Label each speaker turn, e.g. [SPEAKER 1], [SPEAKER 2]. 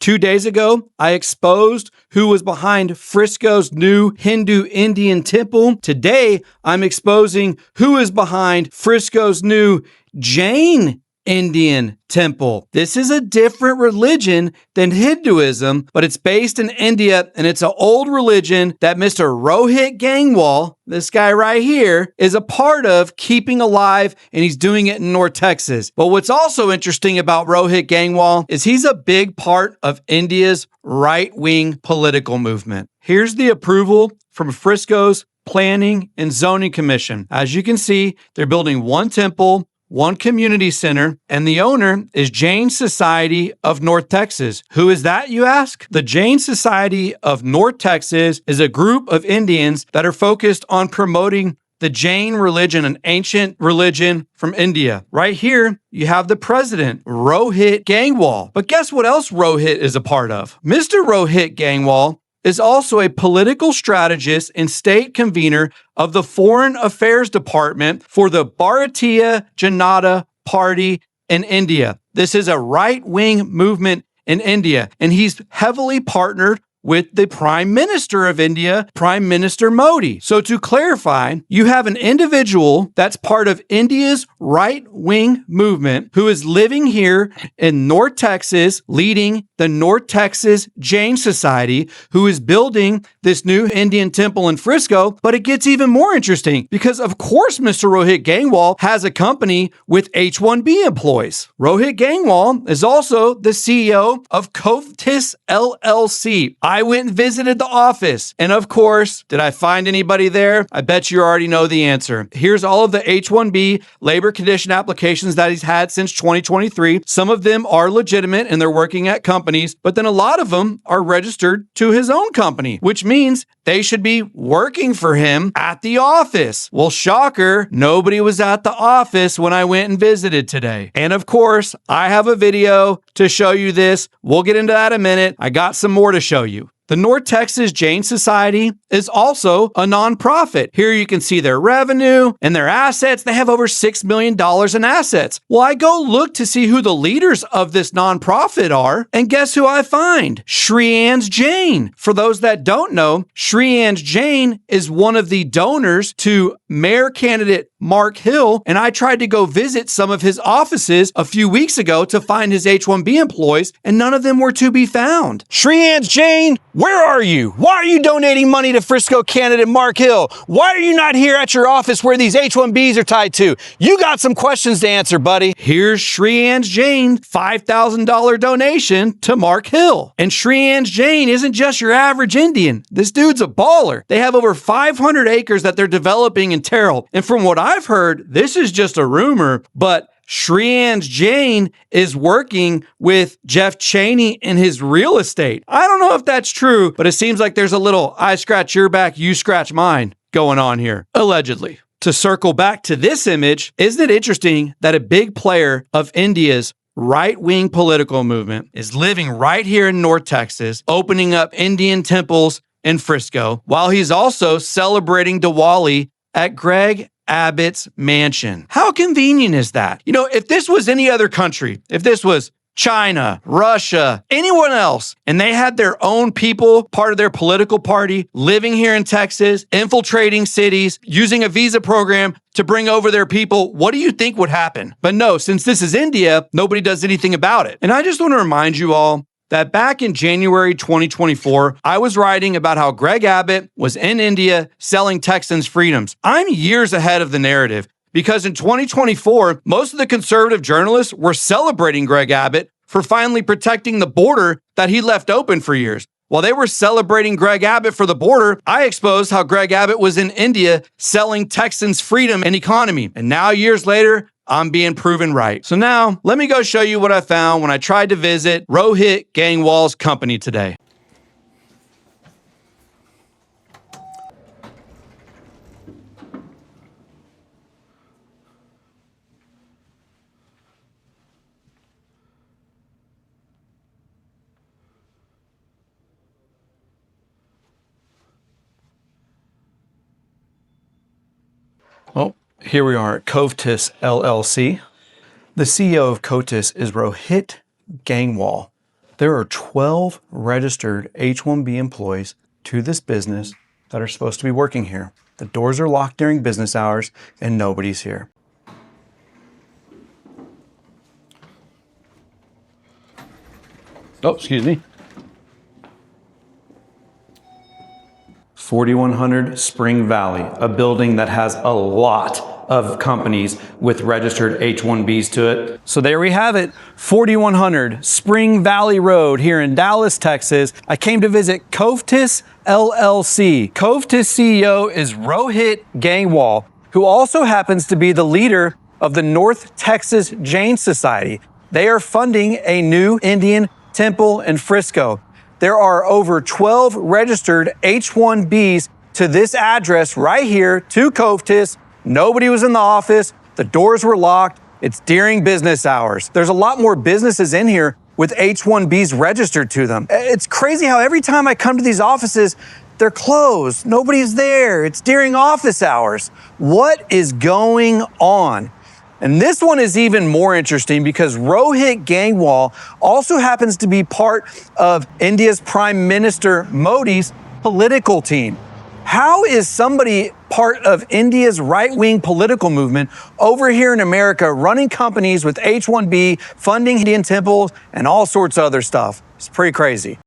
[SPEAKER 1] 2 days ago, I exposed who was behind Frisco's new Hindu Indian temple. Today, I'm exposing who is behind Frisco's new Jain Indian temple. This is a different religion than Hinduism, but it's based in India, and it's an old religion that Mr. Rohit Gangwal, this guy right here, is a part of keeping alive, and he's doing it in North Texas. But what's also interesting about Rohit Gangwal is he's a big part of India's right-wing political movement. Here's the approval from Frisco's Planning and Zoning Commission. As you can see, they're building one temple, one community center, and the owner is Jain Society of North Texas. Who is that, you ask? The Jain Society of North Texas is a group of Indians that are focused on promoting the Jain religion, an ancient religion from India. Right here, you have the president, Rohit Gangwal. But guess what else Rohit is a part of? Mr. Rohit Gangwal is also a political strategist and state convener of the Foreign Affairs Department for the Bharatiya Janata Party in India. This is a right-wing movement in India, and he's heavily partnered with the Prime Minister of India, Prime Minister Modi. So to clarify, you have an individual that's part of India's right-wing movement who is living here in North Texas, leading the North Texas Jain Society, who is building this new Indian temple in Frisco. But it gets even more interesting because, of course, Mr. Rohit Gangwal has a company with H-1B employees. Rohit Gangwal is also the CEO of Kovis LLC. I went and visited the office. And of course, did I find anybody there? I bet you already know the answer. Here's all of the H-1B labor condition applications that he's had since 2023. Some of them are legitimate and they're working at companies, but then a lot of them are registered to his own company, which means they should be working for him at the office. Well, shocker, nobody was at the office when I went and visited today. And of course, I have a video to show you this. We'll get into that in a minute. I got some more to show you. The North Texas Jain Society is also a nonprofit. Here you can see their revenue and their assets. They have over $6 million in assets. Well, I go look to see who the leaders of this nonprofit are, and guess who I find? Shreyansh Jain. For those that don't know, Shreyansh Jain is one of the donors to mayor candidate Mark Hill, and I tried to go visit some of his offices a few weeks ago to find his H-1B employees, and none of them were to be found.
[SPEAKER 2] Shreyansh Jain, where are you? Why are you donating money to Frisco candidate Mark Hill? Why are you not here at your office where these H-1Bs are tied to? You got some questions to answer, buddy.
[SPEAKER 1] Here's Shreyansh Jain, $5,000 donation to Mark Hill. And Shreyansh Jain isn't just your average Indian. This dude's a baller. They have over 500 acres that they're developing in Terrell. And from what I've heard, this is just a rumor, but Shreyansh Jain is working with Jeff Cheney in his real estate. I don't know if that's true, but it seems like there's a little I scratch your back, you scratch mine going on here, allegedly. To circle back to this image, isn't it interesting that a big player of India's right-wing political movement is living right here in North Texas, opening up Indian temples in Frisco, while he's also celebrating Diwali at Greg Abbott's mansion? How convenient is that? You know, if this was any other country, if this was China, Russia, anyone else, and they had their own people, part of their political party, living here in Texas, infiltrating cities, using a visa program to bring over their people, what do you think would happen? But no, since this is India, nobody does anything about it. And I just want to remind you all that back in January 2024, I was writing about how Greg Abbott was in India selling Texans freedoms. I'm years ahead of the narrative because in 2024, most of the conservative journalists were celebrating Greg Abbott for finally protecting the border that he left open for years. While they were celebrating Greg Abbott for the border, I exposed how Greg Abbott was in India selling Texans freedom and economy. And now, years later, I'm being proven right. So now, let me go show you what I found when I tried to visit Rohit Gangwal's company today. Well, here we are at Kovis LLC. The CEO of Kovis is Rohit Gangwal. There are 12 registered H-1B employees to this business that are supposed to be working here. The doors are locked during business hours and nobody's here. Oh, excuse me. 4100 Spring Valley, a building that has a lot of companies with registered H-1Bs to it. So there we have it, 4100 Spring Valley Road here in Dallas, Texas. I came to visit Kovis LLC. Kovis CEO is Rohit Gangwal, who also happens to be the leader of the North Texas Jain Society. They are funding a new Indian temple in Frisco. There are over 12 registered H-1Bs to this address right here to Kovis. Nobody was in the office. The doors were locked. It's during business hours. There's a lot more businesses in here with H-1Bs registered to them. It's crazy how every time I come to these offices, they're closed. Nobody's there. It's during office hours. What is going on? And this one is even more interesting because Rohit Gangwal also happens to be part of India's Prime Minister Modi's political team. How is somebody part of India's right-wing political movement over here in America running companies with H-1B, funding Indian temples, and all sorts of other stuff? It's pretty crazy.